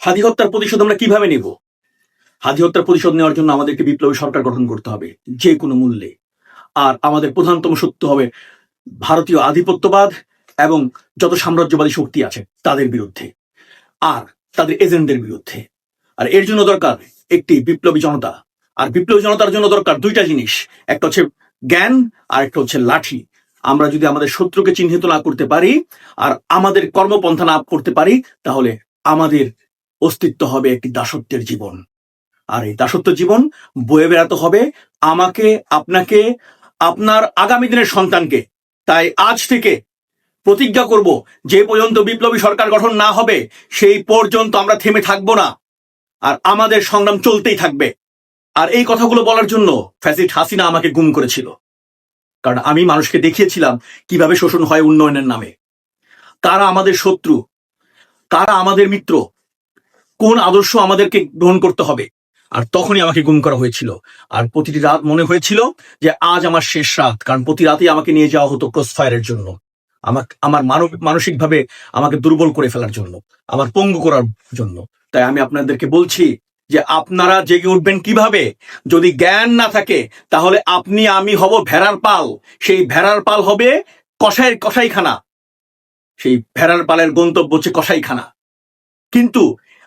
হাদি হত্যার প্রতিশোধ আমরা কিভাবে নেব? হাদি হত্যার প্রতিশোধ নেওয়ার জন্য আমাদেরকে বিপ্লবী সরকার গঠন করতে হবে যে কোনো মূল্যে। আর আমাদের প্রধানতম শত্রু হবে ভারতীয় আধিপত্যবাদ এবং যত সাম্রাজ্যবাদী শক্তি আছে তাদের বিরুদ্ধে আর তাদের এজেন্টদের বিরুদ্ধে। আর এর জন্য দরকার একটি বিপ্লবী জনতা। আর বিপ্লবী জনতার জন্য দরকার দুইটা জিনিস, একটা হচ্ছে জ্ঞান আর একটা হচ্ছে লাঠি। আমরা যদি আমাদের শত্রুকে চিহ্নিত না করতে পারি আর আমাদের কর্মপন্থা না করতে পারি, তাহলে আমাদের অস্তিত্ব হবে একটি দাসত্বের জীবন। আর এই দাসত্ব জীবন বয়ে বেড়াতে হবে আমাকে, আপনাকে, আপনার আগামী দিনের সন্তানকে। তাই আজ থেকে প্রতিজ্ঞা করব, যে পর্যন্ত বিপ্লবী সরকার গঠন না হবে সেই পর্যন্ত আমরা থেমে থাকবো না, আর আমাদের সংগ্রাম চলতেই থাকবে। আর এই কথাগুলো বলার জন্য ফ্যাসিস্ট হাসিনা আমাকে গুম করেছিল, কারণ আমি মানুষকে দেখিয়েছিলাম কিভাবে শোষণ হয় উন্নয়নের নামে, কারা আমাদের শত্রু, কারা আমাদের মিত্র, কোন আদর্শ আমাদেরকে গ্রহণ করতে হবে। আর তখনই আমাকে গুম করা হয়েছিল। আর প্রতিটি রাত মনে হয়েছিল যে আজ আমার শেষ রাত, কারণ প্রতি রাতেই আমাকে নিয়ে যাওয়া হতো ক্রস ফায়ারের জন্য, আমার মানসিকভাবে আমাকে দুর্বল করে ফেলার জন্য, আমার পঙ্গু করার জন্য। তাই আমি আপনাদেরকে বলছি যে আপনারা জেগে উঠবেন কিভাবে? যদি জ্ঞান না থাকে তাহলে আপনি আমি হব ভেড়ার পাল। সেই ভেড়ার পাল হবে কসাইখানা। সেই ভেড়ার পালের গন্তব্য হচ্ছে কসাইখানা। কিন্তু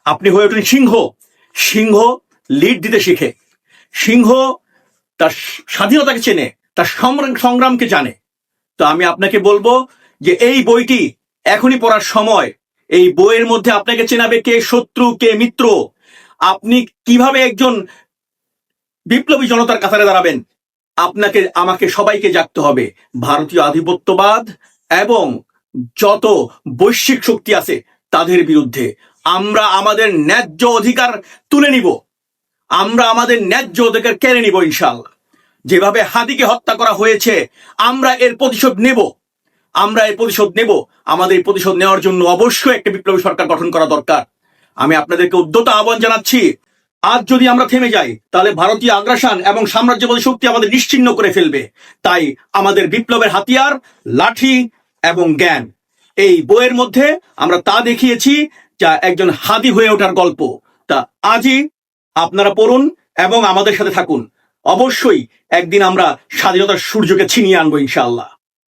আপনি হয়ে ওঠেন সিংহ। সিংহ লিড দিতে শিখে, সিংহ তার স্বাধীনতাকে চেনে, তার সংগ্রামকে জানে। তো আমি আপনাকে বলবো যে এই বইটি এখনই পড়ার সময়। এই বইয়ের মধ্যে আপনাকে চেনাবে কে শত্রু কে মিত্র, আপনি কিভাবে একজন বিপ্লবী জনতার কাতারে দাঁড়াবেন। আপনাকে, আমাকে, সবাইকে জাগতে হবে ভারতীয় আধিপত্যবাদ এবং যত বৈশ্বিক শক্তি আছে তাদের বিরুদ্ধে। আমরা আমাদের ন্যায্য অধিকার তুলে নিব, আমরা আমাদের ন্যায্য অধিকার কেড়ে নিব ইনশাআল্লাহ। যেভাবে হাদিকে হত্যা করা হয়েছে আমরা এর প্রতিশোধ নেব, আমরা এর প্রতিশোধ নেব। আমাদের এই প্রতিশোধ নেওয়ার জন্য অবশ্যই একটা বিপ্লবী সরকার গঠন করা দরকার। আমি আপনাদেরকে উদ্যত আহ্বান জানাচ্ছি, আজ যদি আমরা থেমে যাই তাহলে ভারতীয় আগ্রাসন এবং সাম্রাজ্যবাদী শক্তি আমাদের নিশ্চিহ্ন করে ফেলবে। তাই আমাদের বিপ্লবের হাতিয়ার লাঠি এবং জ্ঞান। এই বইয়ের মধ্যে আমরা তা দেখিয়েছি, যা একজন হাদি হয়ে ওঠার গল্প। তা আজই আপনারা পড়ুন এবং আমাদের সাথে থাকুন। অবশ্যই একদিন আমরা স্বাধীনতার সূর্যকে ছিনিয়ে আনবো ইনশাআল্লাহ।